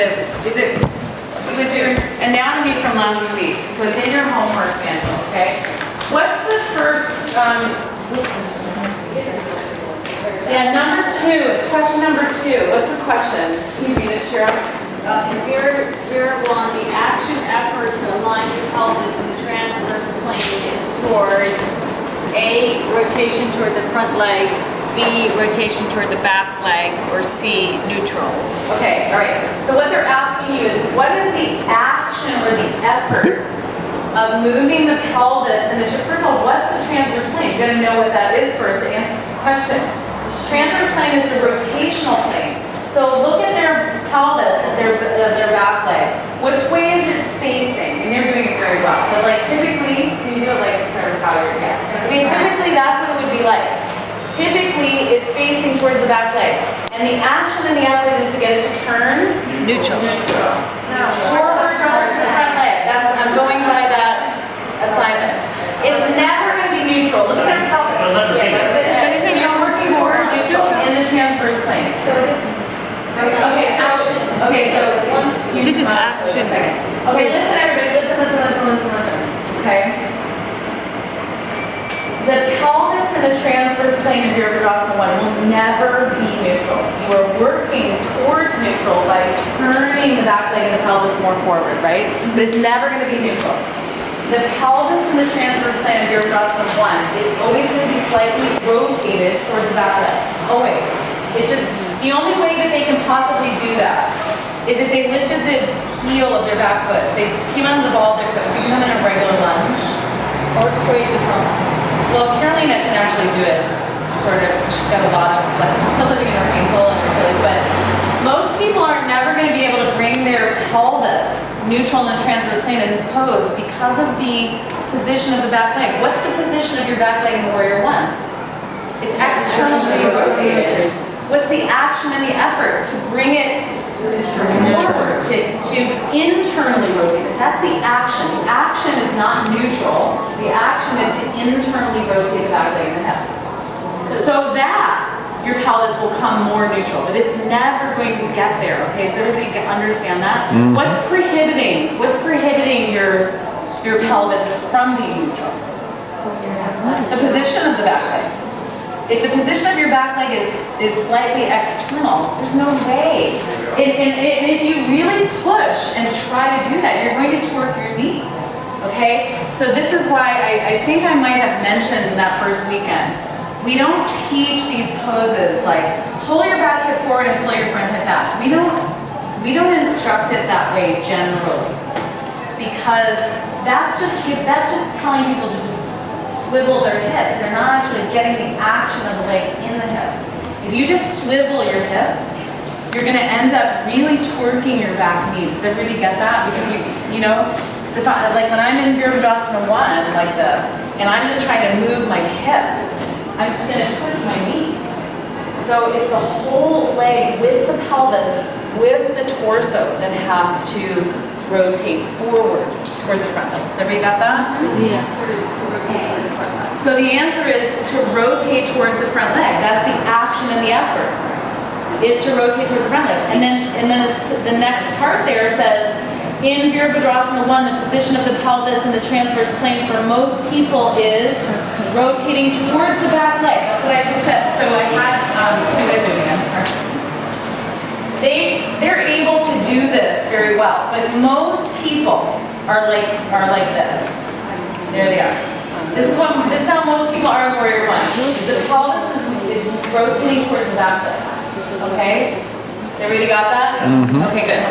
it was your anatomy from last week, so it's in your homework manual, okay? What's the first, yeah, number 2, it's question number 2. What's the question? Can you read it, Cheryl? Variable on the action effort to align the pelvis and the transverse plane is toward A, rotation toward the front leg, B, rotation toward the back leg, or C, neutral. Okay, all right. So what they're asking you is, what is the action or the effort of moving the pelvis? And first of all, what's the transverse plane? You got to know what that is first to answer the question. Transverse plane is the rotational plane. So look at their pelvis, their back leg. Which way is it facing? And they're doing it very well. But like typically, can you do it like this? Yes. Okay, typically that's what it would be like. Typically, it's facing towards the back leg. And the action and the effort is to get it to turn? Neutral. No, forward towards the front leg. I'm going by that assignment. It's never going to be neutral. Look at their pelvis. It's going to work toward neutral in the transverse plane. So it is. Okay, so this is action. Okay, listen everybody, listen. Okay. The pelvis and the transverse plane of your Virabhadrasana 1 will never be neutral. You are working towards neutral by turning the back leg and the pelvis more forward, right? But it's never going to be neutral. The pelvis and the transverse plane of your Virabhadrasana 1 is always going to be slightly rotated towards the back leg. Always. It's just the only way that they can possibly do that is if they lifted the heel of their back foot. They just came out of the ball of their foot. So you come in a regular lunge. Or straight in front. Well, Carolina can actually do it, sort of. She's got a lot of flexibility in her ankle and her Achilles, but most people are never going to be able to bring their pelvis neutral in the transverse plane in this pose because of the position of the back leg. What's the position of your back leg in Warrior 1? It's externally rotated. What's the action and the effort to bring it forward, to internally rotate it? That's the action. The action is not neutral. The action is to internally rotate the back leg and the hip. So that your pelvis will come more neutral, but it's never going to get there, okay? Does everybody understand that? Mm-hmm. What's prohibiting your pelvis from being neutral? The position of the back leg. If the position of your back leg is slightly external, there's no way. And if you really push and try to do that, you're going to torque your knee. Okay? So this is why I think I might have mentioned in that first weekend, we don't teach these poses like pull your back hip forward and pull your front hip back. We don't instruct it that way generally. Because that's just telling people to just swivel their hips. They're not actually getting the action of the leg in the hip. If you just swivel your hips, you're going to end up really twerking your back knee. Does everybody get that? Because because if like when I'm in Virabhadrasana 1 like this, and I'm just trying to move my hip, I'm going to twist my knee. So it's the whole leg with the pelvis, with the torso that has to rotate forward towards the front. Has everybody got that? So the answer is to rotate towards the front leg. So the answer is to rotate towards the front leg. That's the action and the effort, is to rotate towards the front leg. And then the next part there says, in Virabhadrasana 1, the position of the pelvis and the transverse plane for most people is rotating towards the back leg. That's what I just said. So I had, what are you guys doing? I'm sorry. They're able to do this very well, but most people are like this. There they are. This is how most people are in Warrior 1. The pelvis is rotating towards the back leg. Okay? Everybody got that? Mm-hmm. Okay, good.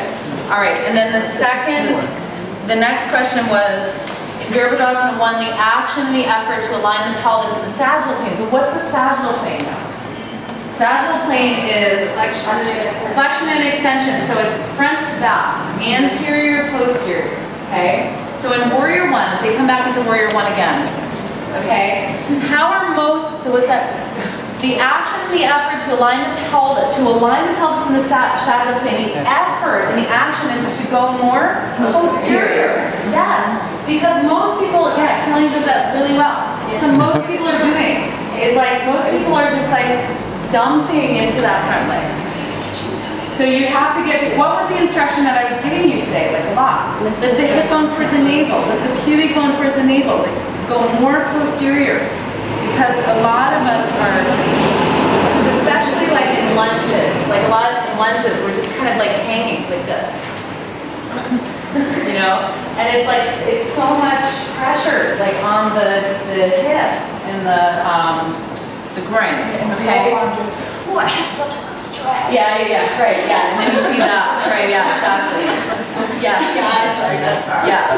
All right, and then the next question was, in Virabhadrasana 1, the action and the effort to align the pelvis and the sagittal plane. So what's the sagittal plane? Sagittal plane is flexion and extension. So it's front to back, anterior, posterior. Okay? So in Warrior 1, they come back into Warrior 1 again. Okay? So what's that? The action and the effort to align the pelvis in the sagittal plane, the effort and the action is to go more posterior. Yes, because most people, Kelly does that really well. So most people are just like dumping into that front leg. So you have to get, what was the instruction that I was giving you today? Like a lot. Lift the hip bone towards the navel, lift the pubic bone towards the navel, like go more posterior. Because a lot of us are, especially like in lunges, like a lot of in lunges, we're just kind of like hanging like this. You know? And it's like, it's so much pressure like on the hip and the groin, okay? Oh, I have such a good stretch. Yeah, right, yeah, and then you see that, right, yeah, exactly. Yeah, Guys, like that. yeah.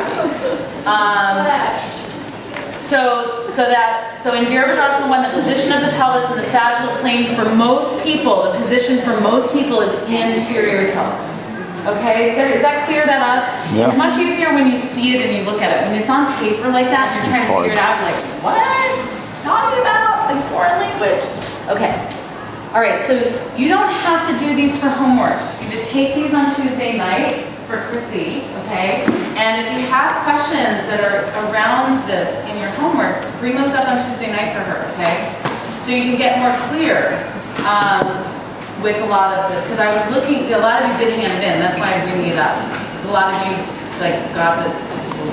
So in Virabhadrasana 1, the position of the pelvis in the sagittal plane for most people, the position for most people is anterior toe. Okay, is that clear that up? Yeah. It's much easier when you see it and you look at it. When it's on paper like that, and you're trying to figure it out, you're like, what? Talking about? It's like foreign language. Okay. All right, so you don't have to do these for homework. You need to take these on Tuesday night for Chrissy, okay? And if you have questions that are around this in your homework, bring those up on Tuesday night for her, okay? So you can get more clear with a lot of the, because I was looking, a lot of you did hand it in, that's why I'm bringing it up. Because a lot of you like got this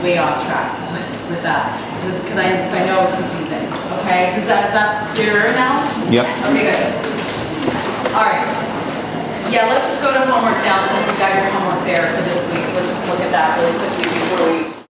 way off track with that. So I know it's confusing, okay? Is that clearer now? Yep. Okay, good. All right. Yeah, let's just go to homework now since you got your homework there for this week. Let's just look at that really quickly before we